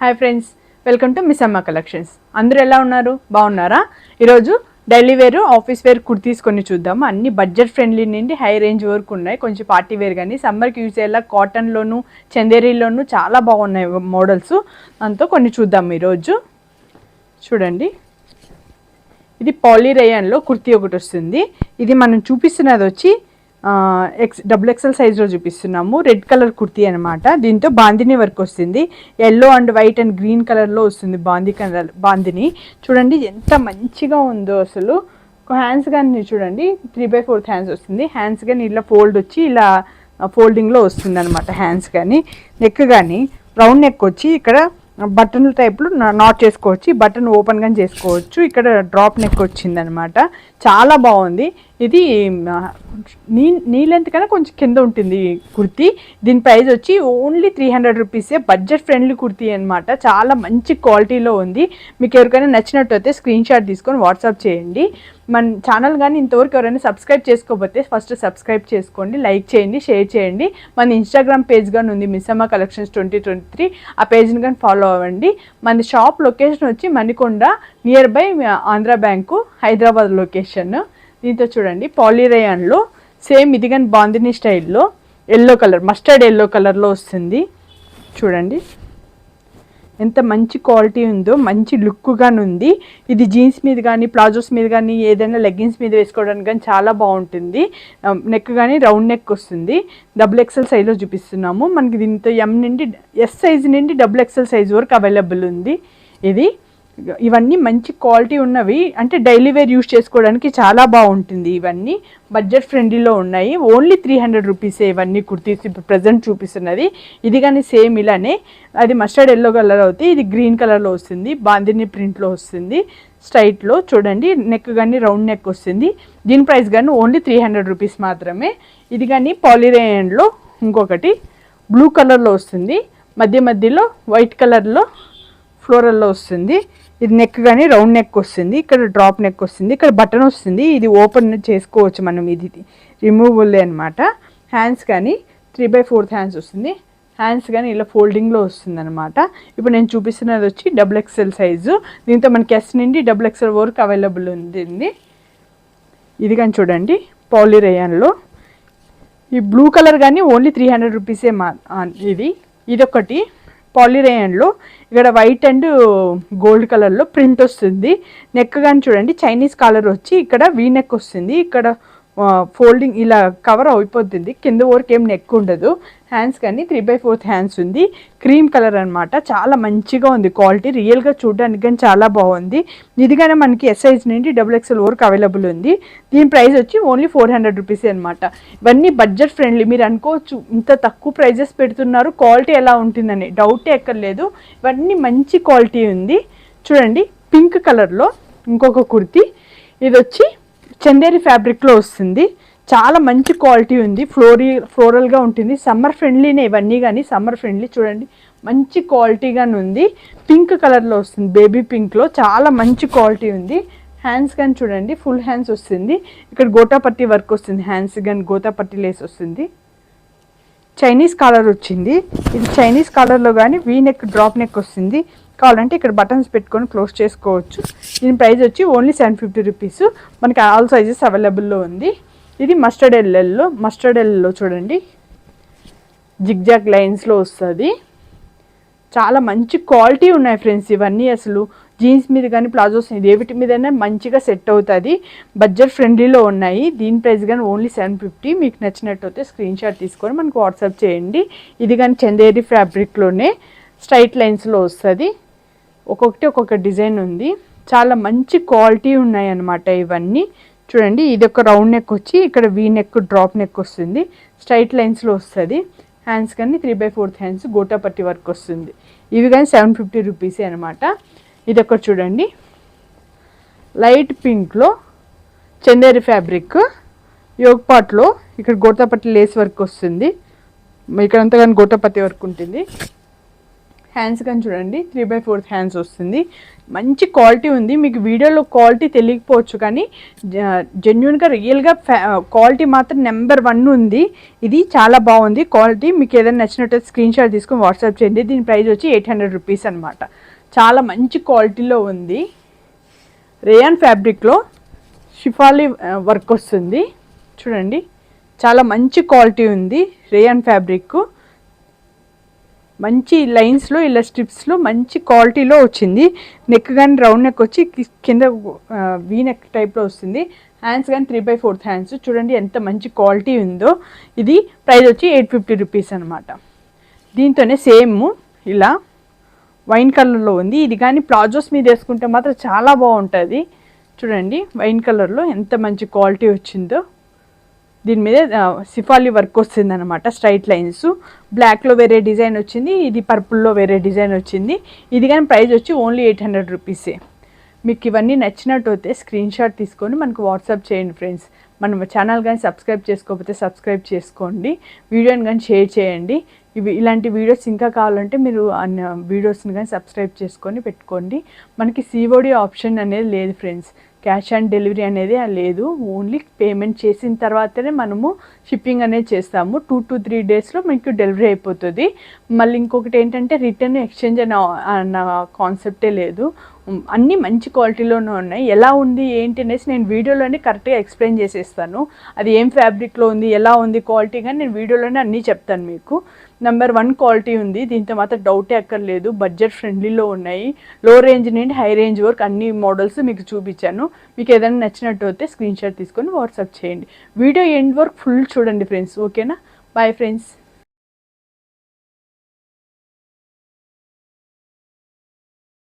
Hi friends, welcome to Miss Amma Collections. అందరూ ఎలా ఉన్నారు? బాగున్నారా? ఈరోజు daily wear, office wear kurtis కొన్ని చూద్దాము. అన్ని బడ్జెట్ ఫ్రెండ్లీ నుండి హై రేంజ్ వరకు ఉన్నాయి. కొంచెం పార్టీ వేర్ కానీ సమ్మర్కి యూజ్ అయ్యేలా కాటన్లోను చందేరీలోను చాలా బాగున్నాయి మోడల్స్. దాంతో కొన్ని చూద్దాము ఈరోజు. చూడండి, ఇది పాలీ రేయాన్లో కుర్తీ ఒకటి వస్తుంది. ఇది మనం చూపిస్తున్నది వచ్చి డబుల్ ఎక్సెల్ సైజ్లో చూపిస్తున్నాము. రెడ్ కలర్ కుర్తీ అనమాట. దీంతో బాందిని వర్క్ వస్తుంది. Yellow and white and green కలర్లో వస్తుంది బాందిని. చూడండి ఎంత మంచిగా ఉందో అసలు. హ్యాండ్స్ కానీ చూడండి 3/4 హ్యాండ్స్ వస్తుంది. హ్యాండ్స్ కానీ ఇలా ఫోల్డ్ వచ్చి ఇలా ఫోల్డింగ్లో వస్తుంది అనమాట. హ్యాండ్స్ కానీ నెక్ కానీ రౌండ్ నెక్ వచ్చి ఇక్కడ బటన్ టైప్లో నాట్ చేసుకోవచ్చు. బటన్ ఓపెన్ కానీ చేసుకోవచ్చు. ఇక్కడ డ్రాప్ నెక్ వచ్చింది అనమాట. చాలా బాగుంది. ఇది నీ లెంత్ కన్నా కొంచెం కింద ఉంటుంది కుర్తీ. దీని ప్రైస్ వచ్చి ఓన్లీ 300 రూపీసే. బడ్జెట్ ఫ్రెండ్లీ కుర్తీ అనమాట. చాలా మంచి క్వాలిటీలో ఉంది. మీకు ఎవరికైనా నచ్చినట్టు అయితే స్క్రీన్ షాట్ తీసుకొని వాట్సాప్ చేయండి. మన ఛానల్ కానీ ఇంతవరకు ఎవరైనా సబ్స్క్రైబ్ చేసుకోకపోతే ఫస్ట్ సబ్స్క్రైబ్ చేసుకోండి, లైక్ చేయండి, షేర్ చేయండి. మన ఇన్స్టాగ్రామ్ పేజ్ కానీ ఉంది, మిస్ అమ్మ కలెక్షన్స్ 2023. ఆ పేజ్ని కానీ ఫాలో అవ్వండి. మన షాప్ లొకేషన్ వచ్చి Manikonda, near by Andhra bank, Hyderabad location. దీంతో చూడండి పాలీ రేయాన్లో సేమ్ ఇది కానీ బాందిని స్టైల్లో ఎల్లో కలర్, మస్టర్డ్ ఎల్లో కలర్లో వస్తుంది. చూడండి ఎంత మంచి క్వాలిటీ ఉందో, మంచి లుక్గాను ఉంది. ఇది జీన్స్ మీద కానీ ప్లాజోస్ మీద కానీ ఏదైనా లెగ్గిన్స్ మీద వేసుకోవడానికి కానీ చాలా బాగుంటుంది. నెక్ కానీ రౌండ్ నెక్ వస్తుంది. డబుల్ ఎక్సెల్ సైజ్లో చూపిస్తున్నాము. మనకి దీంతో ఎం నుండి ఎస్ సైజ్ నుండి డబుల్ ఎక్సెల్ సైజ్ వరకు అవైలబుల్ ఉంది. ఇవన్నీ మంచి క్వాలిటీ ఉన్నవి, అంటే డైలీ వేర్ యూజ్ చేసుకోవడానికి చాలా బాగుంటుంది. ఇవన్నీ బడ్జెట్ ఫ్రెండ్లీలో ఉన్నాయి. ఓన్లీ 300 రూపీసే ఇవన్నీ కుర్తీస్ ఇప్పుడు ప్రజెంట్ చూపిస్తున్నది. ఇది కానీ సేమ్ ఇలానే, అది మస్టర్డ్ ఎల్లో కలర్ అవుతుంది. ఇది గ్రీన్ కలర్లో వస్తుంది. బాందిని ప్రింట్లో వస్తుంది స్ట్రైట్లో. చూడండి నెక్ కానీ రౌండ్ నెక్ వస్తుంది. దీని ప్రైస్ కానీ ఓన్లీ 300 రూపీస్ మాత్రమే. ఇది కానీ పాలిరేయన్లో ఇంకొకటి బ్లూ కలర్లో వస్తుంది. మధ్యలో వైట్ కలర్లో ఫ్లోరల్లో వస్తుంది. ఇది నెక్ కానీ రౌండ్ నెక్ వస్తుంది. ఇక్కడ డ్రాప్ నెక్ వస్తుంది. ఇక్కడ బటన్ వస్తుంది. ఇది ఓపెన్ చేసుకోవచ్చు మనం. ఇది రిమూవబుల్ అనమాట. హ్యాండ్స్ కానీ 3/4 హ్యాండ్స్ వస్తుంది. హ్యాండ్స్ కానీ ఇలా ఫోల్డింగ్లో వస్తుంది అనమాట. ఇప్పుడు నేను చూపిస్తున్నది వచ్చి డబుల్ ఎక్సెల్ సైజు. దీంతో మనకి ఎస్ నుండి డబుల్ ఎక్సెల్ వరకు అవైలబుల్ ఉంది. ఇది కానీ చూడండి పాలీ రేయాన్లో ఈ బ్లూ కలర్ కానీ ఓన్లీ 300 రూపీసే. ఇదొకటి పాలీ రేయాన్లో ఇక్కడ వైట్ అండ్ గోల్డ్ కలర్లో ప్రింట్ వస్తుంది. నెక్ కానీ చూడండి చైనీస్ కాలర్ వచ్చి ఇక్కడ వీ నెక్ వస్తుంది. ఇక్కడ ఫోల్డింగ్ ఇలా కవర్ అయిపోతుంది. కింద వరకు ఏం నెక్ ఉండదు. హ్యాండ్స్ కానీ 3/4 హ్యాండ్స్ ఉంది. క్రీమ్ కలర్ అనమాట. చాలా మంచిగా ఉంది క్వాలిటీ. రియల్గా చూడడానికి కానీ చాలా బాగుంది. ఇది కానీ మనకి ఎస్ సైజ్ నుండి డబుల్ ఎక్సెల్ వరకు అవైలబుల్ ఉంది. దీని ప్రైస్ వచ్చి ఓన్లీ 400 రూపీసే అనమాట. ఇవన్నీ బడ్జెట్ ఫ్రెండ్లీ. మీరు అనుకోవచ్చు ఇంత తక్కువ ప్రైజెస్ పెడుతున్నారు, క్వాలిటీ ఎలా ఉంటుందని. డౌటే ఎక్కర్లేదు. ఇవన్నీ మంచి క్వాలిటీ ఉంది. చూడండి పింక్ కలర్లో ఇంకొక కుర్తీ. ఇది వచ్చి చందేరి ఫ్యాబ్రిక్లో వస్తుంది. చాలా మంచి క్వాలిటీ ఉంది. ఫ్లోరల్గా ఉంటుంది. సమ్మర్ ఫ్రెండ్లీనే ఇవన్నీ కానీ సమ్మర్ ఫ్రెండ్లీ. చూడండి మంచి క్వాలిటీగానే ఉంది. పింక్ కలర్లో వస్తుంది, బేబీ పింక్లో. చాలా మంచి క్వాలిటీ ఉంది. హ్యాండ్స్ కానీ చూడండి ఫుల్ హ్యాండ్స్ వస్తుంది. ఇక్కడ గోటాపట్టి వర్క్ వస్తుంది. హ్యాండ్స్ కానీ గోటాపట్టి లేస్ వస్తుంది. చైనీస్ కాలర్ వచ్చింది. ఇది చైనీస్ కాలర్లో కానీ వీ నెక్ డ్రాప్ నెక్ వస్తుంది. కావాలంటే ఇక్కడ బటన్స్ పెట్టుకొని క్లోజ్ చేసుకోవచ్చు. దీని ప్రైస్ వచ్చి ఓన్లీ 750 రూపీస్. మనకి ఆల్ సైజెస్ అవైలబుల్లో ఉంది. ఇది మస్టర్డ్ ఎల్లో చూడండి జిగ్జాగ్ లైన్స్లో వస్తుంది. చాలా మంచి క్వాలిటీ ఉన్నాయి ఫ్రెండ్స్. ఇవన్నీ అసలు జీన్స్ మీద కానీ ప్లాజోస్ మీద ఏవిటి మీదైనా మంచిగా సెట్ అవుతుంది. బడ్జెట్ ఫ్రెండ్లీలో ఉన్నాయి. దీని ప్రైస్ కానీ ఓన్లీ 750. మీకు నచ్చినట్టు అయితే స్క్రీన్ షాట్ తీసుకొని మనకు వాట్సాప్ చేయండి. ఇది కానీ చందేరి ఫ్యాబ్రిక్లోనే స్ట్రైట్ లైన్స్లో వస్తుంది. ఒక్కొక్క డిజైన్ ఉంది. చాలా మంచి క్వాలిటీ ఉన్నాయి అన్నమాట ఇవన్నీ. చూడండి ఇది ఒక రౌండ్ నెక్ వచ్చి ఇక్కడ వీ నెక్ డ్రాప్ నెక్ వస్తుంది. స్ట్రైట్ లైన్స్లో వస్తుంది. హ్యాండ్స్ కానీ 3/4 హ్యాండ్స్ గోటాపట్టి వర్క్ వస్తుంది. ఇవి కానీ 750 రూపీసే అనమాట. ఇది ఒకటి చూడండి లైట్ పింక్లో చందేరి ఫ్యాబ్రిక్ యోగ్ పాట్లో ఇక్కడ గోటాపట్టి లేస్ వర్క్ వస్తుంది. ఇక్కడంతా కానీ గోటాపట్టి వర్క్ ఉంటుంది. హ్యాండ్స్ కానీ చూడండి 3/4 హ్యాండ్స్ వస్తుంది. మంచి క్వాలిటీ ఉంది. మీకు వీడియోలో క్వాలిటీ తెలియకపోవచ్చు కానీ జెన్యున్గా రియల్గా క్వాలిటీ మాత్రం నెంబర్ 1 ఉంది. ఇది చాలా బాగుంది క్వాలిటీ. మీకు ఏదైనా నచ్చినట్టు స్క్రీన్ షాట్ తీసుకొని వాట్సాప్ చేయండి. దీని ప్రైస్ వచ్చి 800 రూపీస్ అనమాట. చాలా మంచి క్వాలిటీలో ఉంది. రేయాన్ ఫ్యాబ్రిక్లో షిఫాలి వర్క్ వస్తుంది చూడండి. చాలా మంచి క్వాలిటీ ఉంది. రేయాన్ ఫ్యాబ్రిక్ మంచి లైన్స్లో ఇలా స్ట్రిప్స్లో మంచి క్వాలిటీలో వచ్చింది. నెక్ కానీ రౌండ్ నెక్ వచ్చి కింద వీ నెక్ టైప్లో వస్తుంది. హ్యాండ్స్ కానీ 3/4 హ్యాండ్స్ చూడండి ఎంత మంచి క్వాలిటీ ఉందో. ఇది ప్రైస్ వచ్చి 850 రూపీస్ అనమాట. దీంతోనే సేమ్ ఇలా వైన్ కలర్లో ఉంది. ఇది కానీ ప్లాజోస్ మీద వేసుకుంటే మాత్రం చాలా బాగుంటుంది. చూడండి వైన్ కలర్లో ఎంత మంచి క్వాలిటీ వచ్చిందో. దీని మీద సిఫాలి వర్క్ వస్తుంది అనమాట. స్ట్రైట్ లైన్స్ బ్లాక్లో వేరే డిజైన్ వచ్చింది. ఇది పర్పుల్లో వేరే డిజైన్ వచ్చింది. ఇది కానీ ప్రైస్ వచ్చి ఓన్లీ 800 రూపీసే. మీకు ఇవన్నీ నచ్చినట్టు అయితే స్క్రీన్ షాట్ తీసుకొని మనకు వాట్సాప్ చేయండి ఫ్రెండ్స్. మన ఛానల్ కానీ సబ్స్క్రైబ్ చేసుకోకపోతే సబ్స్క్రైబ్ చేసుకోండి. వీడియోని కానీ షేర్ చేయండి. ఇలాంటి వీడియోస్ ఇంకా కావాలంటే మీరు అన్న వీడియోస్ని కానీ సబ్స్క్రైబ్ చేసుకొని పెట్టుకోండి. మనకి సిఓడి ఆప్షన్ అనేది లేదు ఫ్రెండ్స్. క్యాష్ ఆన్ డెలివరీ అనేది లేదు. ఓన్లీ పేమెంట్ చేసిన తర్వాతనే మనము షిప్పింగ్ అనేది చేస్తాము. 2 to 3 డేస్లో మీకు డెలివరీ అయిపోతుంది. మళ్ళీ ఇంకొకటి ఏంటంటే రిటర్న్ ఎక్స్చేంజ్ అన్న కాన్సెప్టే లేదు. అన్నీ మంచి క్వాలిటీలోనే ఉన్నాయి. ఎలా ఉంది ఏంటి అనేసి నేను వీడియోలోనే కరెక్ట్గా ఎక్స్ప్లెయిన్ చేసేస్తాను. అది ఏం ఫ్యాబ్రిక్లో ఉంది ఎలా ఉంది క్వాలిటీ కానీ నేను వీడియోలోనే అన్నీ చెప్తాను మీకు. నెంబర్ 1 క్వాలిటీ ఉంది. దీంతో మాత్రం డౌటే అక్కర్లేదు. బడ్జెట్ ఫ్రెండ్లీలో ఉన్నాయి. లో రేంజ్ నుండి హై రేంజ్ వరకు అన్ని మోడల్స్ మీకు చూపించాను. మీకు ఏదైనా నచ్చినట్టు అయితే స్క్రీన్ షాట్ తీసుకొని వాట్సాప్ చేయండి. వీడియో ఎండ్ వరకు ఫుల్ చూడండి ఫ్రెండ్స్. ఓకేనా? Bye friends.